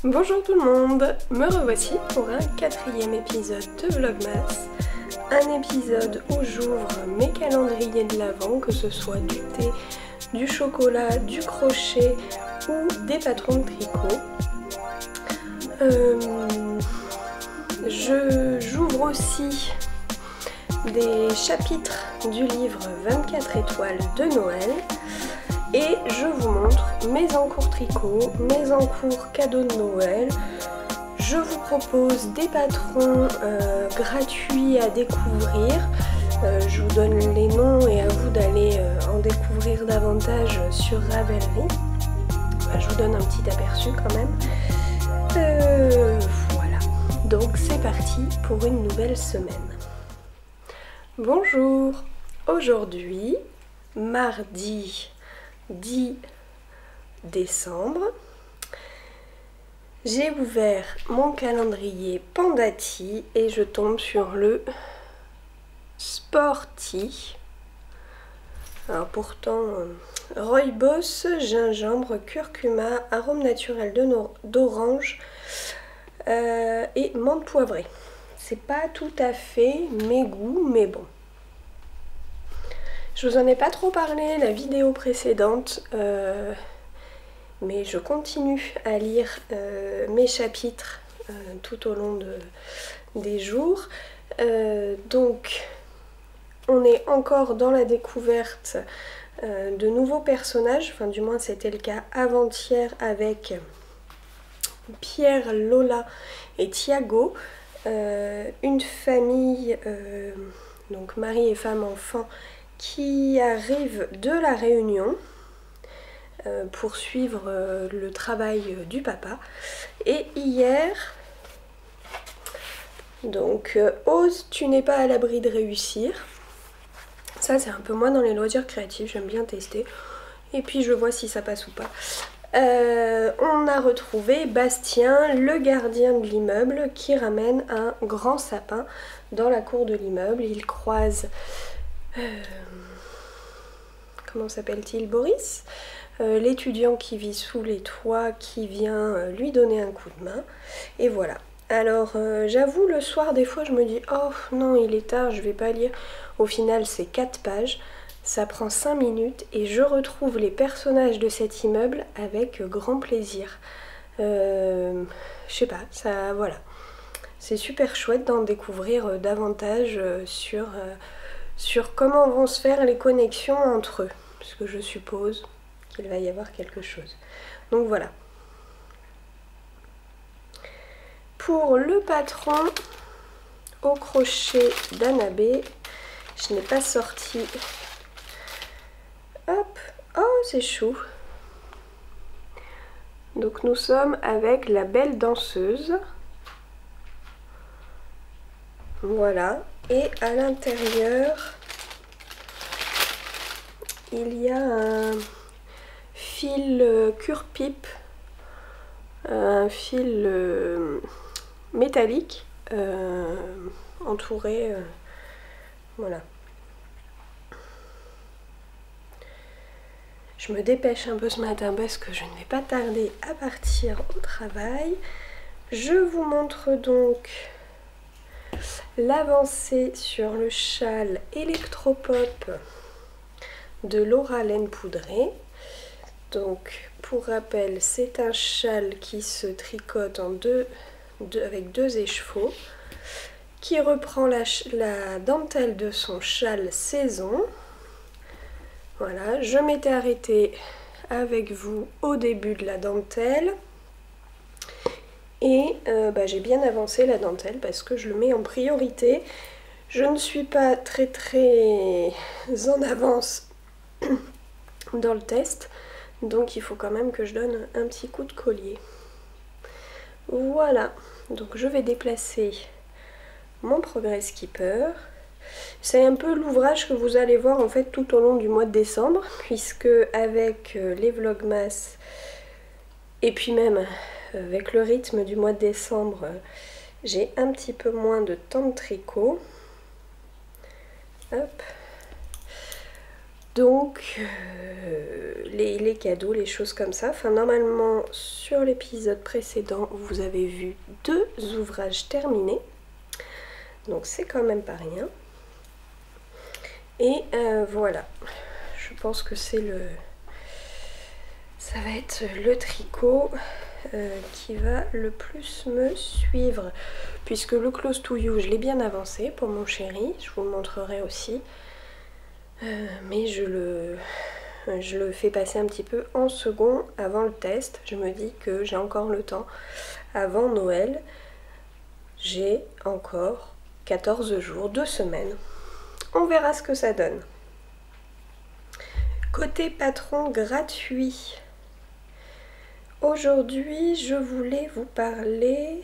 Bonjour tout le monde, me revoici pour un quatrième épisode de Vlogmas. Un épisode où j'ouvre mes calendriers de l'Avent, que ce soit du thé, du chocolat, du crochet ou des patrons de tricot. J'ouvre aussi des chapitres du livre 24 étoiles de Noël. Et je vous montre mes encours tricot, mes encours cadeaux de Noël. Je vous propose des patrons gratuits à découvrir. Je vous donne les noms et à vous d'aller en découvrir davantage sur Ravelry. Je vous donne un petit aperçu quand même. Voilà, donc c'est parti pour une nouvelle semaine. Bonjour, aujourd'hui, mardi 10 décembre, j'ai ouvert mon calendrier Pandati et je tombe sur le Sporty. Alors pourtant, rooibos, gingembre, curcuma, arôme naturel d'orange et menthe poivrée. C'est pas tout à fait mes goûts, mais bon. Je vous en ai pas trop parlé la vidéo précédente, mais je continue à lire mes chapitres tout au long des jours. Donc on est encore dans la découverte de nouveaux personnages, enfin du moins c'était le cas avant-hier avec Pierre, Lola et Thiago, une famille, donc mari et femme enfant, qui arrive de la Réunion pour suivre le travail du papa. Et hier, donc ose, tu n'es pas à l'abri de réussir. Ça c'est un peu moi dans les loisirs créatifs, j'aime bien tester. Et puis je vois si ça passe ou pas. On a retrouvé Bastien, le gardien de l'immeuble, qui ramène un grand sapin dans la cour de l'immeuble. Il croise... comment s'appelle-t-il, Boris, l'étudiant qui vit sous les toits, qui vient lui donner un coup de main. Et voilà. Alors j'avoue, le soir des fois je me dis oh non, il est tard, je vais pas lire. Au final c'est 4 pages, ça prend 5 minutes et je retrouve les personnages de cet immeuble avec grand plaisir. Je sais pas, ça voilà. C'est super chouette d'en découvrir davantage sur comment vont se faire les connexions entre eux, puisque je suppose qu'il va y avoir quelque chose. Donc voilà. Pour le patron au crochet d'Annabé, je n'ai pas sorti. Hop, oh c'est chou. Donc nous sommes avec la belle danseuse. Voilà. Et à l'intérieur, il y a un fil cure-pipe, un fil métallique entouré, voilà. Je me dépêche un peu ce matin parce que je ne vais pas tarder à partir au travail. Je vous montre donc l'avancée sur le châle Electropop de Laura Laine Poudrée. Donc pour rappel, c'est un châle qui se tricote en avec 2 écheveaux, qui reprend la dentelle de son châle saison. Voilà, je m'étais arrêtée avec vous au début de la dentelle. Et j'ai bien avancé la dentelle parce que je le mets en priorité. Je ne suis pas très en avance dans le test, donc il faut quand même que je donne un petit coup de collier. Voilà, donc je vais déplacer mon Progress Keeper. C'est un peu l'ouvrage que vous allez voir en fait tout au long du mois de décembre, puisque avec les Vlogmas et puis même avec le rythme du mois de décembre, j'ai un petit peu moins de temps de tricot. Hop. Donc les cadeaux, les choses comme ça. Enfin normalement sur l'épisode précédent vous avez vu 2 ouvrages terminés. Donc c'est quand même pas rien. Et voilà. Je pense que ça va être le tricot qui va le plus me suivre. Puisque le Close to You, je l'ai bien avancé pour mon chéri. Je vous le montrerai aussi. Mais je le fais passer un petit peu en second avant le test. Je me dis que j'ai encore le temps avant Noël. J'ai encore 14 jours, 2 semaines. On verra ce que ça donne. Côté patron gratuit. Aujourd'hui, je voulais vous parler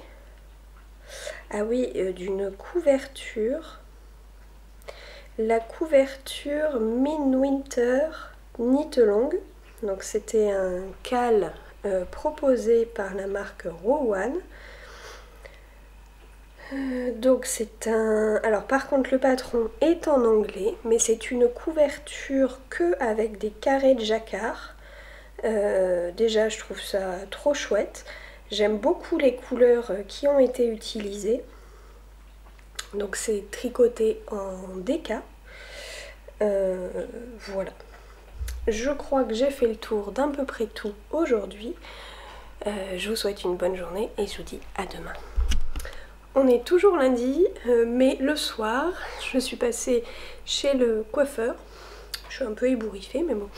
d'une couverture. La couverture Midwinter Knit Along. Donc c'était un cal proposé par la marque Rowan. Donc c'est un... Alors par contre le patron est en anglais, mais c'est une couverture que avec des carrés de jacquard. Déjà je trouve ça trop chouette. J'aime beaucoup les couleurs qui ont été utilisées. Donc c'est tricoté en DK. Voilà. Je crois que j'ai fait le tour d'à peu près tout aujourd'hui. Je vous souhaite une bonne journée et je vous dis à demain. On est toujours lundi, mais le soir, je suis passée chez le coiffeur. Je suis un peu ébouriffée, mais bon.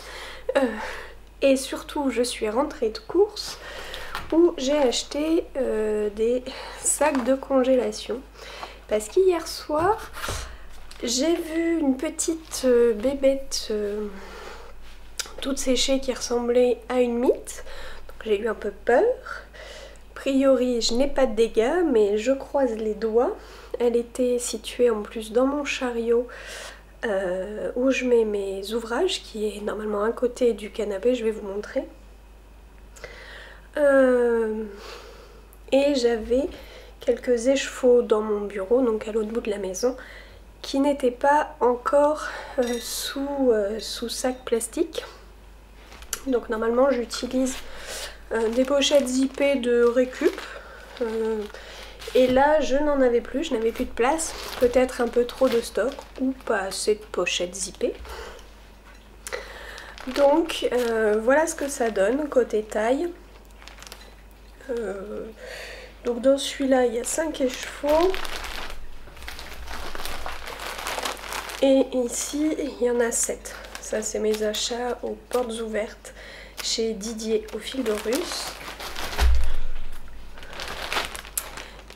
Et surtout, je suis rentrée de course où j'ai acheté des sacs de congélation. Parce qu'hier soir, j'ai vu une petite bébête toute séchée qui ressemblait à une mythe. Donc j'ai eu un peu peur. A priori, je n'ai pas de dégâts, mais je croise les doigts. Elle était située en plus dans mon chariot où je mets mes ouvrages, qui est normalement à côté du canapé, je vais vous montrer. Et j'avais quelques échevaux dans mon bureau, donc à l'autre bout de la maison, qui n'étaient pas encore sous sac plastique. Donc normalement j'utilise des pochettes zippées de récup. Et là je n'en avais plus, je n'avais plus de place. Peut-être un peu trop de stock ou pas assez de pochettes zippées. Donc voilà ce que ça donne côté taille. Donc dans celui-là il y a 5 écheveaux. Et ici il y en a 7. Ça c'est mes achats aux portes ouvertes chez Didier au fil de russe.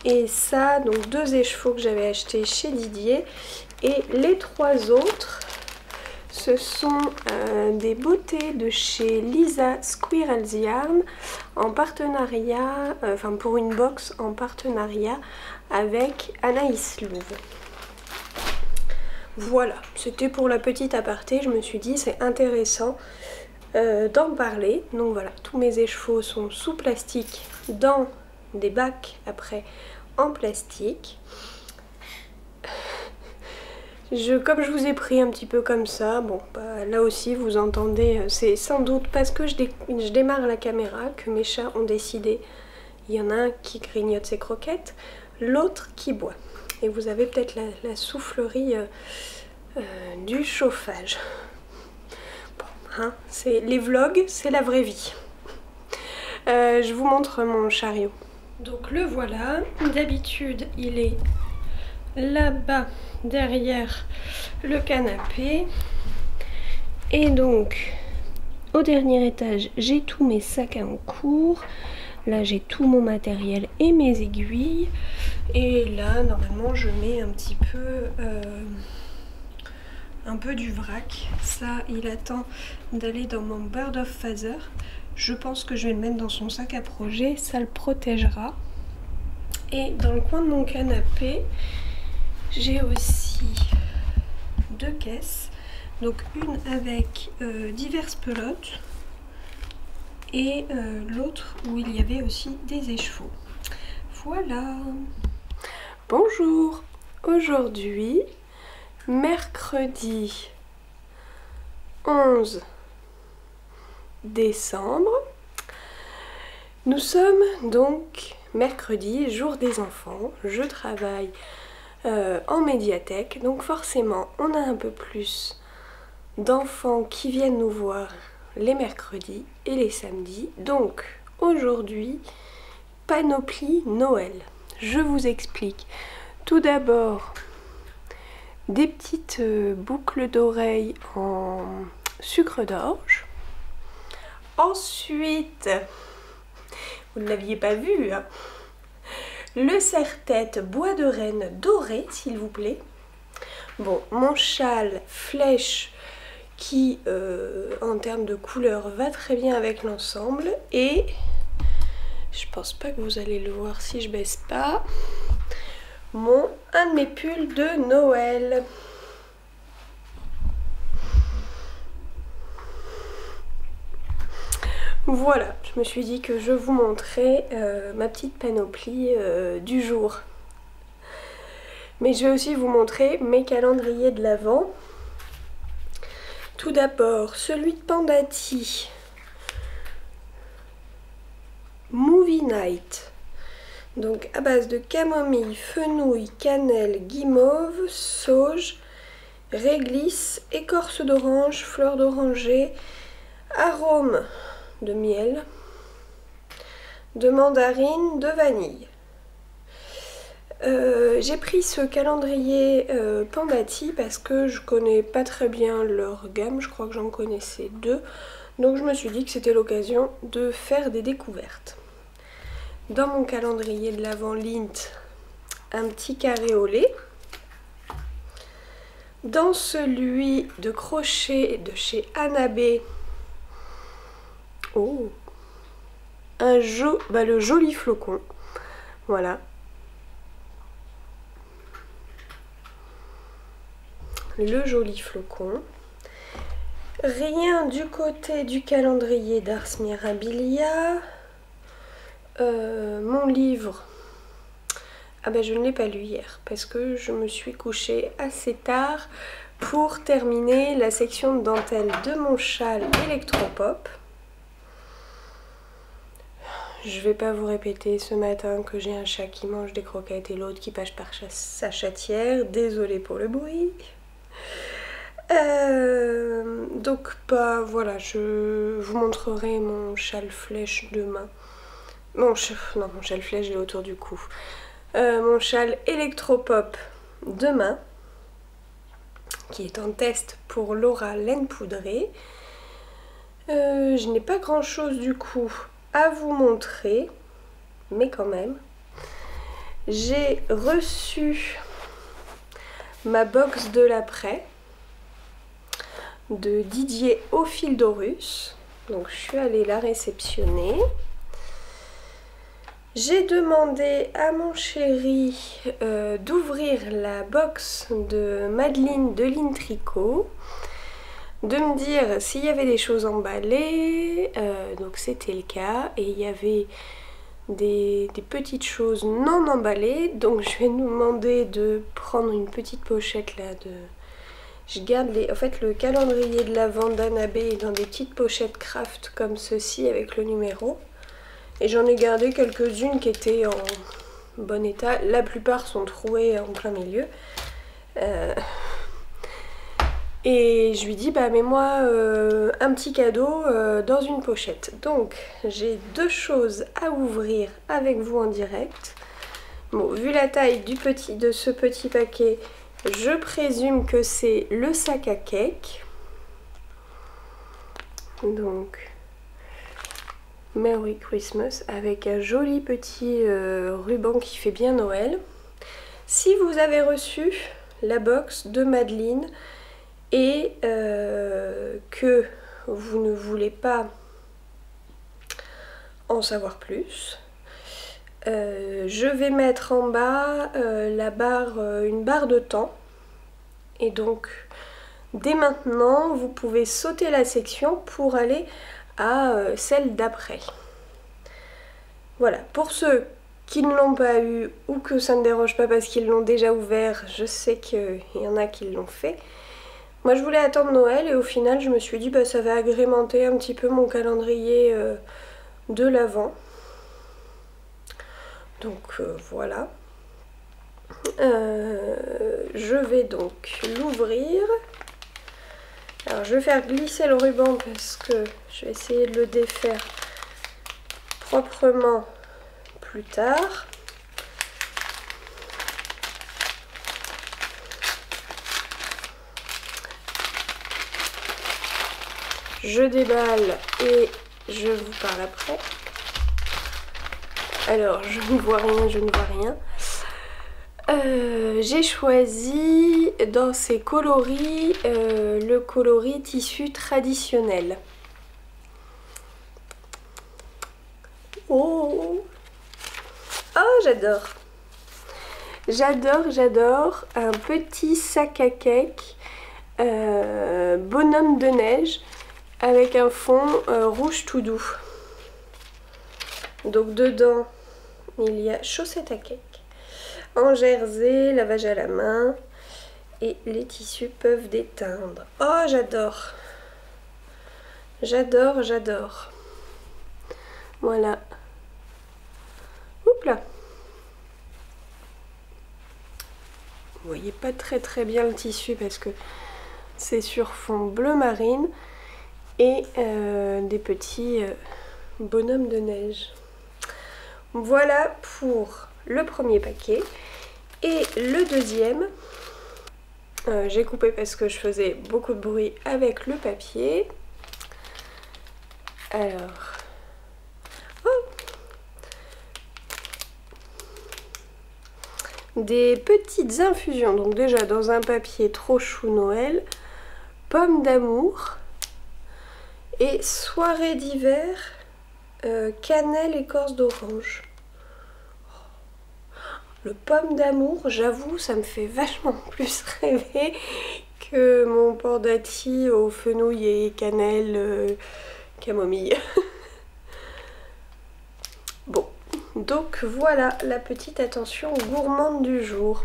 Et ça, donc 2 écheveaux que j'avais achetés chez Didier. Et les 3 autres, ce sont des beautés de chez Lisa Squirrel's Yarn en partenariat, pour une box en partenariat avec Anaïs Louve. Voilà, c'était pour la petite aparté, je me suis dit c'est intéressant d'en parler. Donc voilà, tous mes écheveaux sont sous plastique dans des bacs après en plastique. Comme je vous ai pris un petit peu comme ça, bon bah, là aussi vous entendez, c'est sans doute parce que je démarre la caméra que mes chats ont décidé. Il y en a un qui grignote ses croquettes, l'autre qui boit. Et vous avez peut-être la soufflerie du chauffage. Bon, hein, les vlogs, c'est la vraie vie. Je vous montre mon chariot. Donc le voilà, d'habitude il est là-bas derrière le canapé. Et donc au dernier étage j'ai tous mes sacs à cours. Là j'ai tout mon matériel et mes aiguilles. Et là normalement je mets un petit peu du vrac. Ça il attend d'aller dans mon Bird of Feather. Je pense que je vais le mettre dans son sac à projet, ça le protégera. Et dans le coin de mon canapé, j'ai aussi 2 caisses. Donc une avec diverses pelotes et l'autre où il y avait aussi des écheveaux. Voilà. Bonjour. Aujourd'hui, mercredi 11 décembre. Nous sommes donc mercredi, jour des enfants. Je travaille en médiathèque, donc forcément on a un peu plus d'enfants qui viennent nous voir les mercredis et les samedis. Donc aujourd'hui, panoplie Noël. Je vous explique. Tout d'abord, des petites boucles d'oreilles en sucre d'orge. Ensuite, vous ne l'aviez pas vu, hein, le serre-tête bois de Rennes doré, s'il vous plaît. Bon, mon châle flèche qui, en termes de couleur, va très bien avec l'ensemble. Et je pense pas que vous allez le voir si je baisse pas. Un de mes pulls de Noël. Voilà, je me suis dit que je vous montrais ma petite panoplie du jour. Mais je vais aussi vous montrer mes calendriers de l'Avent. Tout d'abord, celui de Pandati, Movie Night. Donc à base de camomille, fenouil, cannelle, guimauve, sauge, réglisse, écorce d'orange, fleur d'oranger, arôme de miel, de mandarine, de vanille. J'ai pris ce calendrier Pandati parce que je connais pas très bien leur gamme, je crois que j'en connaissais deux, donc je me suis dit que c'était l'occasion de faire des découvertes. Dans mon calendrier de l'Avent Lindt, un petit carré au lait. Dans celui de crochet de chez Annabé, oh, le joli flocon, voilà. Le joli flocon. Rien du côté du calendrier d'Ars Mirabilia. Mon livre, ah ben je ne l'ai pas lu hier parce que je me suis couchée assez tard pour terminer la section de dentelle de mon châle Electropop. Je vais pas vous répéter ce matin que j'ai un chat qui mange des croquettes et l'autre qui passe par sa chatière. Désolée pour le bruit. Donc voilà, je vous montrerai mon châle flèche demain. Mon châle flèche, il est autour du cou. Mon châle Electropop demain, qui est en test pour Laura laine poudrée. Je n'ai pas grand chose du coup à vous montrer, mais quand même. J'ai reçu ma box de l'après de Didier Ophildorus. Donc je suis allée la réceptionner. J'ai demandé à mon chéri d'ouvrir la box de Madeleine de Lintricot, de me dire s'il y avait des choses emballées, donc c'était le cas, et il y avait des petites choses non emballées, donc je vais nous demander de prendre une petite pochette là de... Je garde en fait le calendrier de l'Avent d'Annabé est dans des petites pochettes craft comme ceci avec le numéro. Et j'en ai gardé quelques-unes qui étaient en bon état. La plupart sont trouées en plein milieu. Et je lui dis, bah mets-moi un petit cadeau dans une pochette. Donc j'ai deux choses à ouvrir avec vous en direct. Bon, vu la taille de ce petit paquet, je présume que c'est le sac à cake. Donc... Merry Christmas avec un joli petit ruban qui fait bien Noël. Si vous avez reçu la box de Madeleine et que vous ne voulez pas en savoir plus, je vais mettre en bas une barre de temps, et donc dès maintenant vous pouvez sauter la section pour aller à celle d'après. Voilà, pour ceux qui ne l'ont pas eu ou que ça ne dérange pas parce qu'ils l'ont déjà ouvert, je sais qu'il y en a qui l'ont fait. Moi je voulais attendre Noël et au final je me suis dit bah ça va agrémenter un petit peu mon calendrier de l'Avent. Donc voilà. Je vais donc l'ouvrir. Alors je vais faire glisser le ruban parce que je vais essayer de le défaire proprement plus tard. Je déballe et je vous parle après. Alors je ne vois rien, je ne vois rien. J'ai choisi dans ces coloris le coloris tissu traditionnel. Oh, oh j'adore. J'adore un petit sac à cake bonhomme de neige avec un fond rouge tout doux. Donc dedans il y a chaussettes à cake en jersey, lavage à la main et les tissus peuvent déteindre. Oh j'adore. J'adore. Voilà. Oups là. Vous voyez pas très bien le tissu parce que c'est sur fond bleu marine et des petits bonhommes de neige. Voilà pour le premier paquet. Et le deuxième, j'ai coupé parce que je faisais beaucoup de bruit avec le papier. Alors, oh, des petites infusions. Donc déjà dans un papier trop chou Noël, pommes d'amour et soirée d'hiver, cannelle écorce d'orange. Le pomme d'amour, j'avoue, ça me fait vachement plus rêver que mon pandati aux fenouil et cannelle camomille. Bon, donc voilà la petite attention gourmande du jour.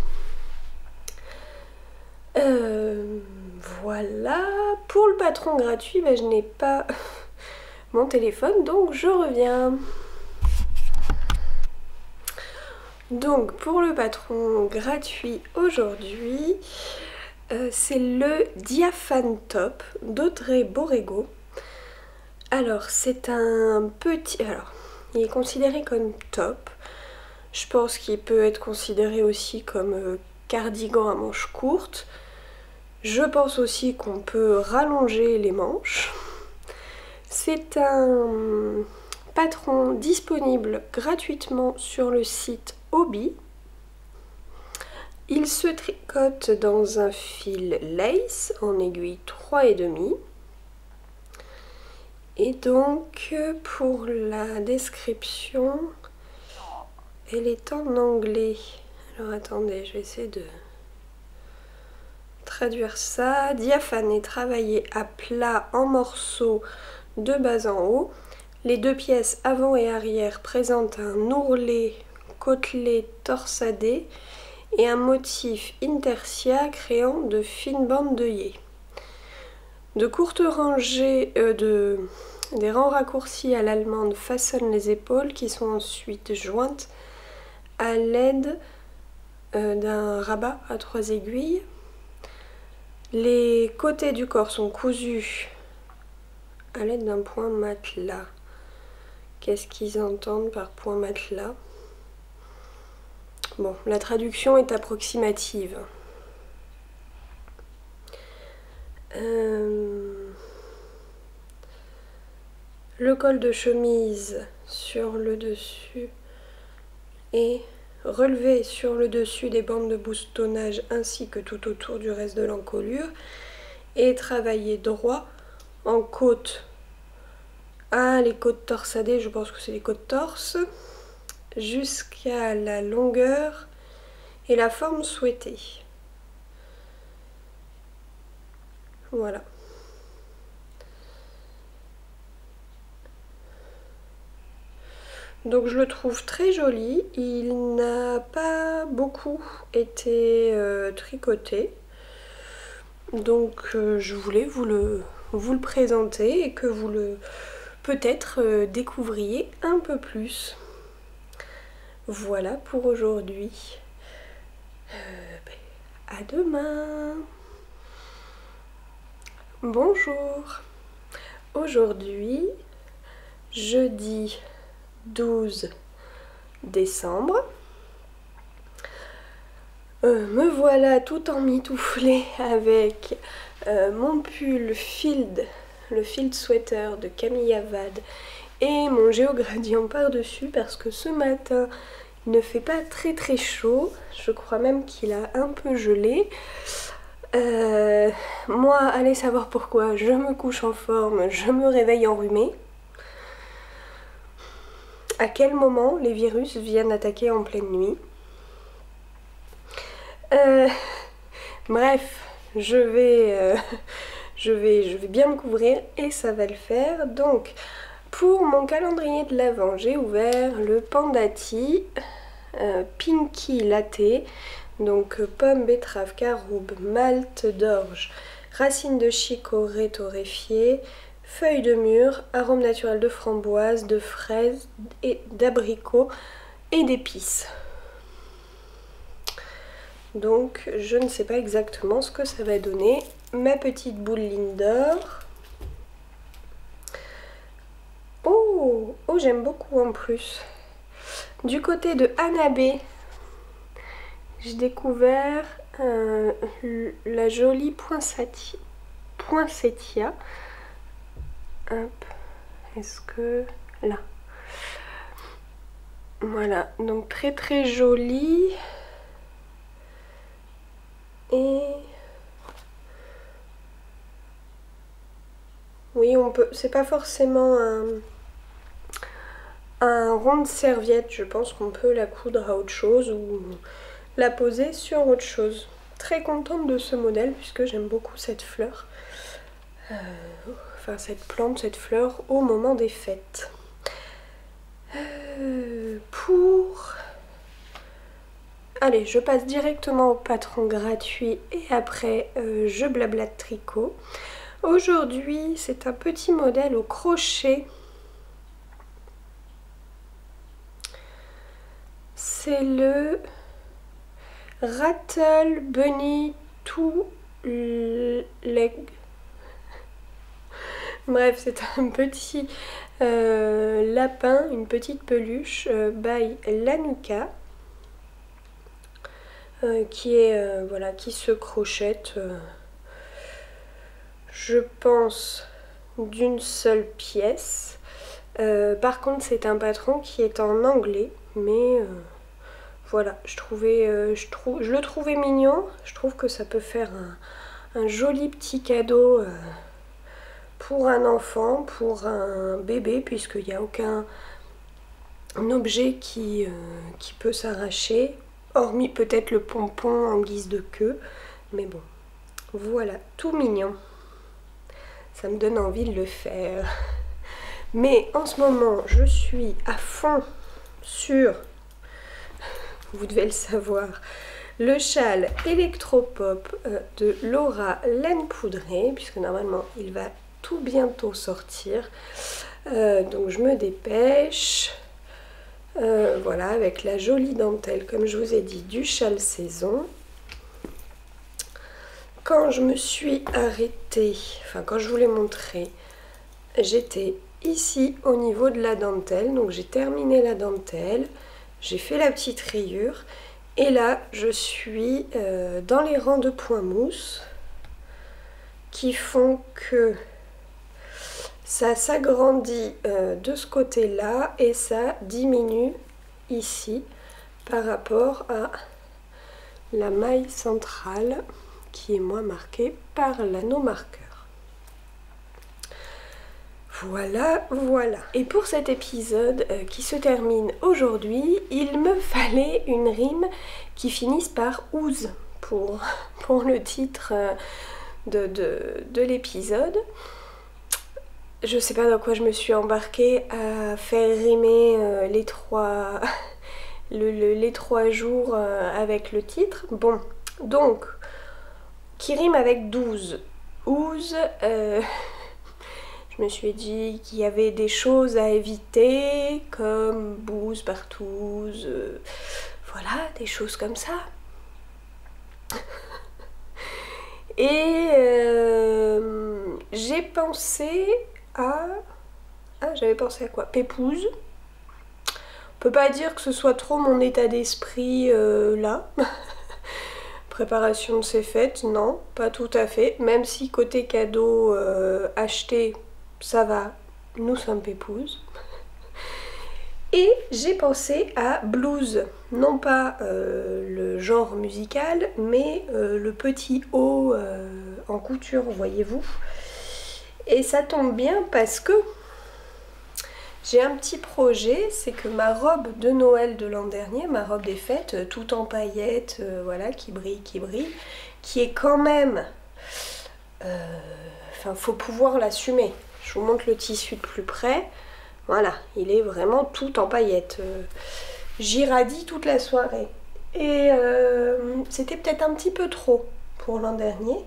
Voilà, pour le patron gratuit, bah, je n'ai pas mon téléphone, donc je reviens. Donc pour le patron gratuit aujourd'hui, c'est le Diaphane Top d'Audrey Borrego. Alors c'est un petit... Alors il est considéré comme top. Je pense qu'il peut être considéré aussi comme cardigan à manches courtes. Je pense aussi qu'on peut rallonger les manches. C'est un patron disponible gratuitement sur le site Hobby. Il se tricote dans un fil lace en aiguille 3,5. Et donc pour la description, elle est en anglais. Alors attendez, je vais essayer de traduire ça. Diaphane est travaillé à plat en morceaux de bas en haut. Les deux pièces avant et arrière présentent un ourlet côtelé torsadé et un motif intersia créant de fines bandes d'œillets. De courtes rangées des rangs raccourcis à l'allemande façonnent les épaules qui sont ensuite jointes à l'aide d'un rabat à 3 aiguilles. Les côtés du corps sont cousus à l'aide d'un point matelas. Qu'est-ce qu'ils entendent par point matelas? Bon, la traduction est approximative. Le col de chemise sur le dessus est relevé sur le dessus des bandes de boutonnage ainsi que tout autour du reste de l'encolure et travaillé droit en côte. Ah, les côtes torsadées, je pense que c'est les côtes torse, jusqu'à la longueur et la forme souhaitée. Voilà. Donc je le trouve très joli, il n'a pas beaucoup été tricoté. Donc je voulais vous le présenter et que vous le peut-être découvriez un peu plus. Voilà pour aujourd'hui. À demain. Bonjour. Aujourd'hui, jeudi 12 décembre. Me voilà tout emmitouflée avec mon pull Field, le Field Sweater de Camille Avad et mon Géogradient par-dessus parce que ce matin il ne fait pas très chaud, je crois même qu'il a un peu gelé. Moi, allez savoir pourquoi, je me couche en forme, je me réveille enrhumée. À quel moment les virus viennent attaquer en pleine nuit? Bref, je vais bien me couvrir et ça va le faire. Donc, pour mon calendrier de l'Avent, j'ai ouvert le Pandati Pinky Latte. Donc, pomme, betterave, caroube, malt d'orge, racines de chicorée torréfiée, feuilles de mûre, arôme naturel de framboise, de fraise et d'abricot et d'épices. Donc je ne sais pas exactement ce que ça va donner. Ma petite boule Lindor. Oh, j'aime beaucoup en plus. Du côté de Hanabe, j'ai découvert la jolie poinsettia. Hop, est-ce que... là. Voilà, donc très jolie. Et oui, on peut. C'est pas forcément un rond de serviette. Je pense qu'on peut la coudre à autre chose ou la poser sur autre chose. Très contente de ce modèle puisque j'aime beaucoup cette fleur. Enfin, cette plante, cette fleur au moment des fêtes. Allez, je passe directement au patron gratuit et après je blablate tricot. Aujourd'hui, c'est un petit modèle au crochet. C'est le Rattle Bunny Two Leg. Bref, c'est un petit lapin, une petite peluche by Lanuka. Qui est voilà, qui se crochette je pense d'une seule pièce. Par contre c'est un patron qui est en anglais, mais voilà, je le trouvais mignon. Je trouve que ça peut faire un joli petit cadeau pour un enfant, pour un bébé, puisqu'il n'y a aucun objet qui peut s'arracher. Hormis peut-être le pompon en guise de queue. Mais bon, voilà, tout mignon. Ça me donne envie de le faire. Mais en ce moment, je suis à fond sur, vous devez le savoir, le châle Electropop de Laura Laine Poudrée, puisque normalement, il va tout bientôt sortir. Donc je me dépêche. Voilà, avec la jolie dentelle, comme je vous ai dit, du châle saison. Quand je me suis arrêtée, enfin quand je vous l'ai montré, j'étais ici au niveau de la dentelle. Donc j'ai terminé la dentelle, j'ai fait la petite rayure. Et là, je suis dans les rangs de points mousse qui font que ça s'agrandit de ce côté-là et ça diminue ici par rapport à la maille centrale qui est moins marquée par l'anneau marqueur. Voilà, voilà. Et pour cet épisode qui se termine aujourd'hui, il me fallait une rime qui finisse par ouse pour le titre de l'épisode. Je sais pas dans quoi je me suis embarquée à faire rimer les trois jours avec le titre. Bon, donc qui rime avec 12. Ouze, je me suis dit qu'il y avait des choses à éviter, comme bouse, partouze, voilà, des choses comme ça. Et j'ai pensé à... Ah, j'avais pensé à quoi? Pépouze. On peut pas dire que ce soit trop mon état d'esprit là. Préparation de ces fêtes, non, pas tout à fait. Même si côté cadeau acheté, ça va, nous sommes pépouses. Et j'ai pensé à blues, non pas le genre musical, mais le petit haut en couture, voyez-vous. Et ça tombe bien parce que j'ai un petit projet, c'est que ma robe de Noël de l'an dernier, ma robe des fêtes, tout en paillettes, voilà, qui brille, qui est quand même... Enfin, faut pouvoir l'assumer. Je vous montre le tissu de plus près. Voilà, il est vraiment tout en paillettes. J'irradie toute la soirée. Et c'était peut-être un petit peu trop pour l'an dernier.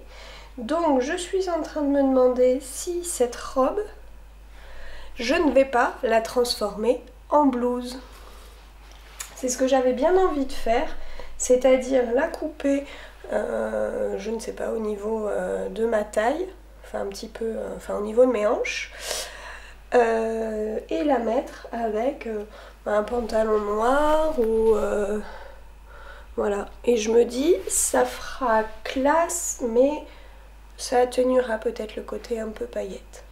Donc je suis en train de me demander si cette robe, je ne vais pas la transformer en blouse. C'est ce que j'avais bien envie de faire, c'est-à-dire la couper, je ne sais pas, au niveau de ma taille, enfin un petit peu, enfin au niveau de mes hanches, et la mettre avec un pantalon noir ou voilà. Et je me dis, ça fera classe, mais ça atténuera peut-être le côté un peu paillette.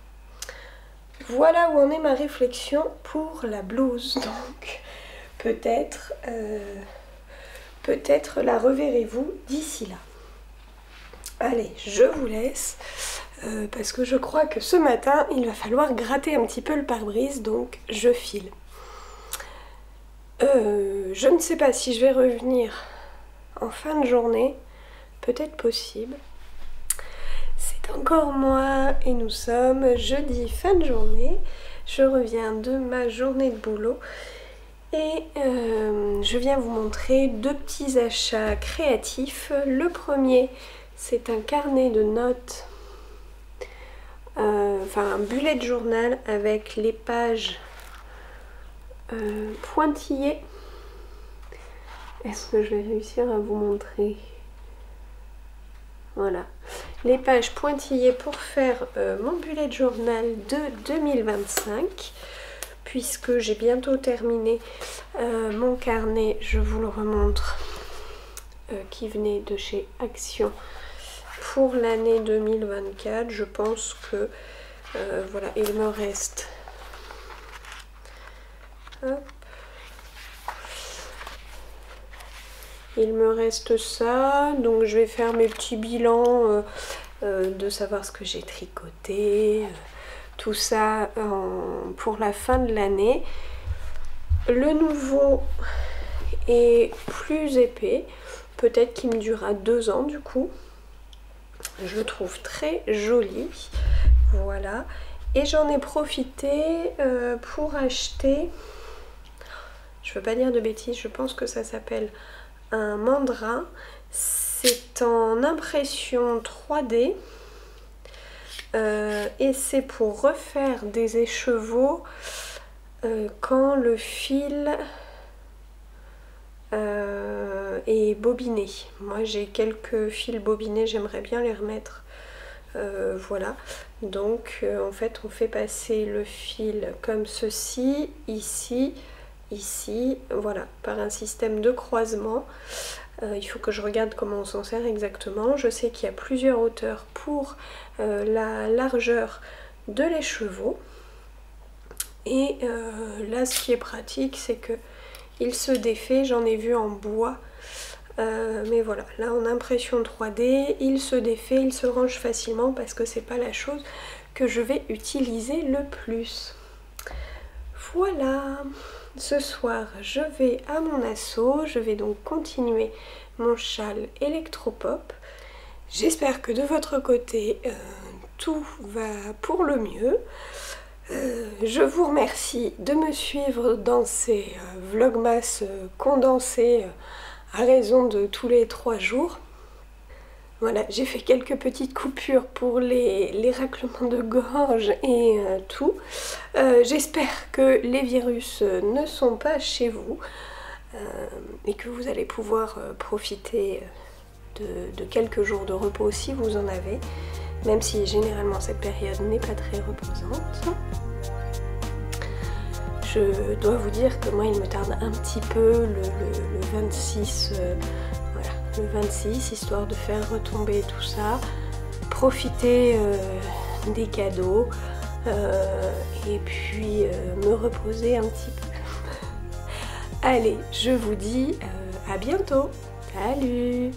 Voilà où en est ma réflexion pour la blouse. Donc peut-être la reverrez-vous d'ici là. Allez, je vous laisse parce que je crois que ce matin il va falloir gratter un petit peu le pare-brise, donc je file. Je ne sais pas si je vais revenir en fin de journée, peut-être possible. C'est encore moi et nous sommes jeudi fin de journée. Je reviens de ma journée de boulot et je viens vous montrer deux petits achats créatifs. Le premier, c'est un carnet de notes, enfin un bullet journal avec les pages pointillées. Est-ce que je vais réussir à vous montrer? Voilà, les pages pointillées pour faire mon bullet journal de 2025, puisque j'ai bientôt terminé mon carnet, je vous le remontre, qui venait de chez Action pour l'année 2024. Je pense que voilà, il me reste... Hop. Il me reste ça, donc je vais faire mes petits bilans de savoir ce que j'ai tricoté, tout ça pour la fin de l'année. Le nouveau est plus épais, peut-être qu'il me durera 2 ans du coup. Je le trouve très joli, voilà. Et j'en ai profité pour acheter, je veux pas dire de bêtises, je pense que ça s'appelle un mandrin. C'est en impression 3D et c'est pour refaire des écheveaux quand le fil est bobiné. Moi j'ai quelques fils bobinés, j'aimerais bien les remettre. Voilà, donc en fait on fait passer le fil comme ceci, ici, ici, voilà, par un système de croisement. Il faut que je regarde comment on s'en sert exactement. Je sais qu'il y a plusieurs hauteurs pour la largeur de l'écheveau. Et là, ce qui est pratique, c'est que il se défait. J'en ai vu en bois. Mais voilà, là en impression 3D, il se défait, il se range facilement parce que c'est pas la chose que je vais utiliser le plus. Voilà, ce soir je vais à mon assaut, je vais donc continuer mon châle électropop. J'espère que de votre côté tout va pour le mieux. Je vous remercie de me suivre dans ces vlogmas condensés à raison de tous les 3 jours. Voilà, j'ai fait quelques petites coupures pour les raclements de gorge et tout. J'espère que les virus ne sont pas chez vous et que vous allez pouvoir profiter de quelques jours de repos si vous en avez, même si généralement cette période n'est pas très reposante. Je dois vous dire que moi il me tarde un petit peu le 26, voilà, le 26, histoire de faire retomber tout ça, profiter des cadeaux et puis me reposer un petit peu. Allez, je vous dis à bientôt. Salut!